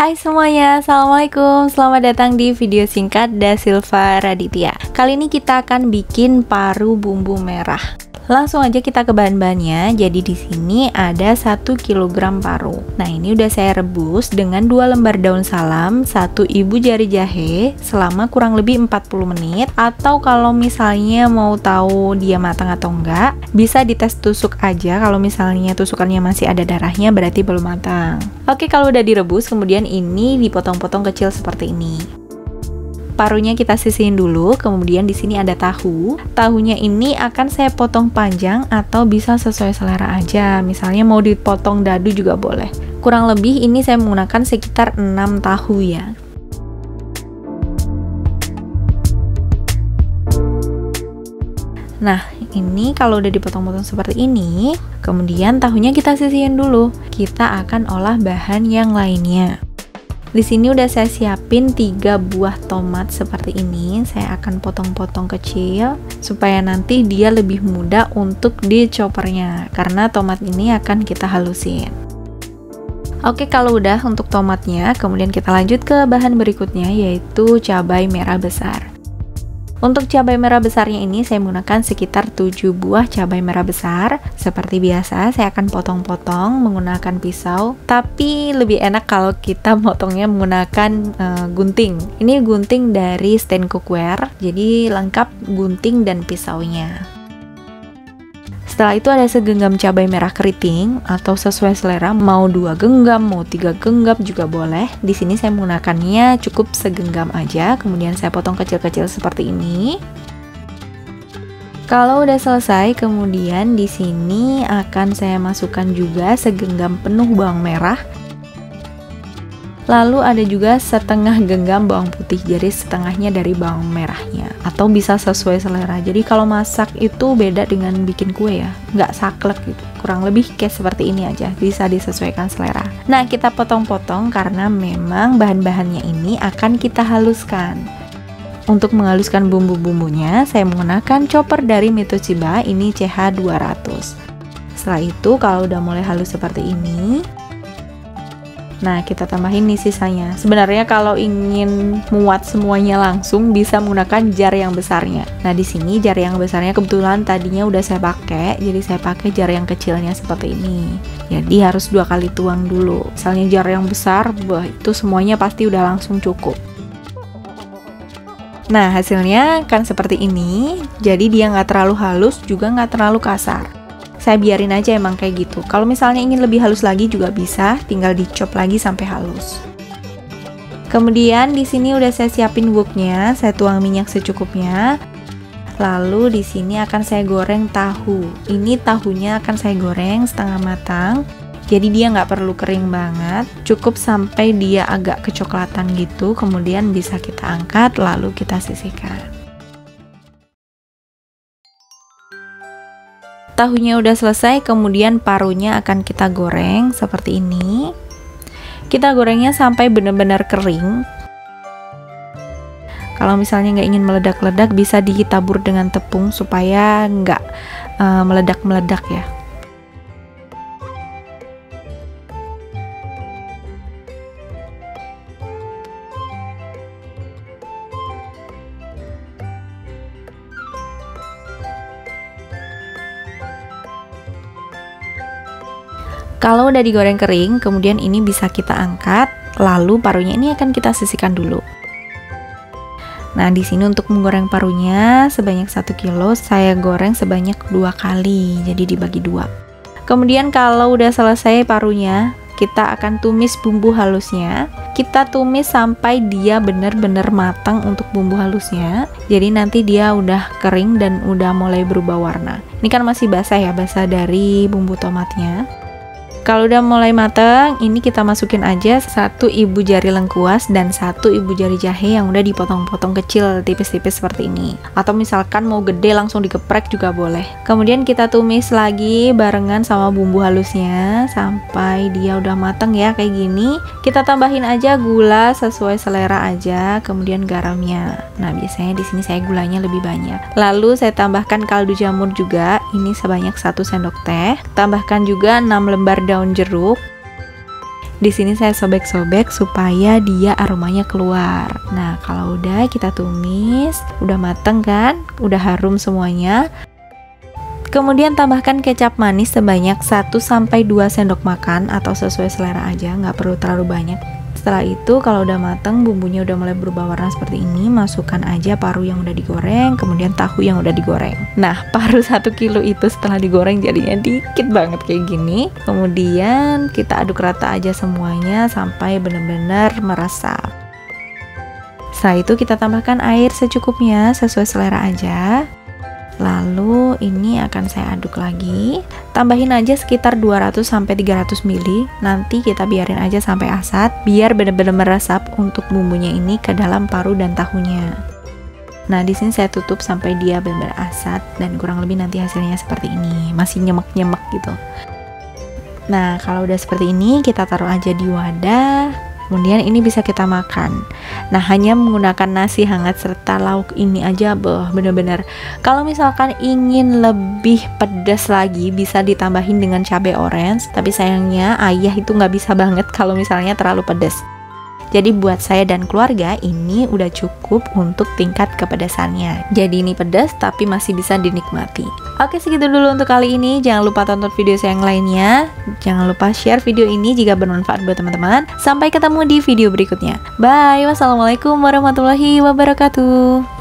Hai semuanya, Assalamualaikum. Selamat datang di video singkat Dasilva Raditya. Kali ini kita akan bikin paru bumbu merah. Langsung aja kita ke bahan-bahannya. Jadi di sini ada 1 kg paru. Nah, ini udah saya rebus dengan 2 lembar daun salam, 1 ibu jari jahe selama kurang lebih 40 menit. Atau kalau misalnya mau tahu dia matang atau enggak, bisa dites tusuk aja. Kalau misalnya tusukannya masih ada darahnya, berarti belum matang. Oke, kalau udah direbus, kemudian ini dipotong-potong kecil seperti ini. Parunya kita sisihin dulu, kemudian di sini ada tahu. Tahunya ini akan saya potong panjang atau bisa sesuai selera aja. Misalnya mau dipotong dadu juga boleh. Kurang lebih ini saya menggunakan sekitar 6 tahu ya. Nah, ini kalau udah dipotong-potong seperti ini, kemudian tahunya kita sisihin dulu. Kita akan olah bahan yang lainnya. Di sini udah saya siapin 3 buah tomat seperti ini. Saya akan potong-potong kecil supaya nanti dia lebih mudah untuk di choppernya, karena tomat ini akan kita halusin. Oke, kalau udah untuk tomatnya, kemudian kita lanjut ke bahan berikutnya, yaitu cabai merah besar. Untuk cabai merah besarnya ini saya menggunakan sekitar 7 buah cabai merah besar. Seperti biasa saya akan potong-potong menggunakan pisau, tapi lebih enak kalau kita potongnya menggunakan gunting. Ini gunting dari Stand Cookware, jadi lengkap gunting dan pisaunya. Setelah itu ada segenggam cabai merah keriting atau sesuai selera, mau 2 genggam, mau 3 genggam juga boleh. Di sini saya menggunakannya cukup segenggam aja, kemudian saya potong kecil-kecil seperti ini. Kalau udah selesai, kemudian di sini akan saya masukkan juga segenggam penuh bawang merah. Lalu ada juga setengah genggam bawang putih, jadi setengahnya dari bawang merahnya, atau bisa sesuai selera. Jadi kalau masak itu beda dengan bikin kue ya, nggak saklek gitu. Kurang lebih kayak seperti ini aja, bisa disesuaikan selera. Nah, kita potong-potong karena memang bahan-bahannya ini akan kita haluskan. Untuk menghaluskan bumbu-bumbunya, saya menggunakan chopper dari Mitoshiba, ini CH200. Setelah itu, kalau udah mulai halus seperti ini, nah, kita tambahin nih sisanya. Sebenarnya kalau ingin muat semuanya langsung bisa menggunakan jar yang besarnya. Nah, di sini jar yang besarnya kebetulan tadinya udah saya pakai, jadi saya pakai jar yang kecilnya seperti ini. Jadi harus 2 kali tuang dulu. Misalnya jar yang besar, wah itu semuanya pasti udah langsung cukup. Nah, hasilnya kan seperti ini. Jadi dia nggak terlalu halus, juga nggak terlalu kasar. Saya biarin aja emang kayak gitu. Kalau misalnya ingin lebih halus lagi juga bisa, tinggal dicop lagi sampai halus. Kemudian di sini udah saya siapin woknya, saya tuang minyak secukupnya. Lalu di sini akan saya goreng tahu. Ini tahunya akan saya goreng setengah matang. Jadi dia nggak perlu kering banget, cukup sampai dia agak kecoklatan gitu. Kemudian bisa kita angkat, lalu kita sisihkan. Tahunya udah selesai, kemudian parunya akan kita goreng seperti ini. Kita gorengnya sampai benar-benar kering. Kalau misalnya nggak ingin meledak-ledak, bisa ditabur dengan tepung supaya nggak meledak-meledak ya. Kalau udah digoreng kering, kemudian ini bisa kita angkat, lalu parunya ini akan kita sisihkan dulu. Nah, di sini untuk menggoreng parunya sebanyak 1 kilo, saya goreng sebanyak 2 kali, jadi dibagi 2. Kemudian kalau udah selesai parunya, kita akan tumis bumbu halusnya. Kita tumis sampai dia benar-benar matang untuk bumbu halusnya. Jadi nanti dia udah kering dan udah mulai berubah warna. Ini kan masih basah ya, basah dari bumbu tomatnya. Kalau udah mulai matang, ini kita masukin aja 1 ibu jari lengkuas dan 1 ibu jari jahe yang udah dipotong-potong kecil tipis-tipis seperti ini. Atau misalkan mau gede langsung digeprek juga boleh. Kemudian kita tumis lagi barengan sama bumbu halusnya sampai dia udah matang ya kayak gini. Kita tambahin aja gula sesuai selera aja, kemudian garamnya. Nah, biasanya di sini saya gulanya lebih banyak. Lalu saya tambahkan kaldu jamur juga, ini sebanyak 1 sendok teh. Tambahkan juga 6 lembar daun jeruk. Di sini saya sobek-sobek supaya dia aromanya keluar. Nah, kalau udah kita tumis, udah mateng kan? Udah harum semuanya. Kemudian tambahkan kecap manis sebanyak 1-2 sendok makan atau sesuai selera aja, nggak perlu terlalu banyak. Setelah itu kalau udah mateng, bumbunya udah mulai berubah warna seperti ini, masukkan aja paru yang udah digoreng, kemudian tahu yang udah digoreng. Nah, paru 1 kilo itu setelah digoreng jadinya dikit banget kayak gini. Kemudian kita aduk rata aja semuanya sampai benar-benar meresap. Setelah itu kita tambahkan air secukupnya sesuai selera aja. Lalu ini akan saya aduk lagi. Tambahin aja sekitar 200-300 ml. Nanti kita biarin aja sampai asat biar benar-benar meresap untuk bumbunya ini ke dalam paru dan tahunya. Nah, di sini saya tutup sampai dia benar-benar asat dan kurang lebih nanti hasilnya seperti ini. Masih nyemek-nyemek gitu. Nah, kalau udah seperti ini kita taruh aja di wadah. Kemudian ini bisa kita makan. Nah, hanya menggunakan nasi hangat serta lauk ini aja, bener-bener. Kalau misalkan ingin lebih pedas lagi, bisa ditambahin dengan cabai orange. Tapi sayangnya ayah itu nggak bisa banget kalau misalnya terlalu pedas. Jadi buat saya dan keluarga ini udah cukup untuk tingkat kepedasannya. Jadi ini pedas tapi masih bisa dinikmati. Oke, segitu dulu untuk kali ini. Jangan lupa tonton video saya yang lainnya. Jangan lupa share video ini jika bermanfaat buat teman-teman. Sampai ketemu di video berikutnya. Bye. Wassalamualaikum warahmatullahi wabarakatuh.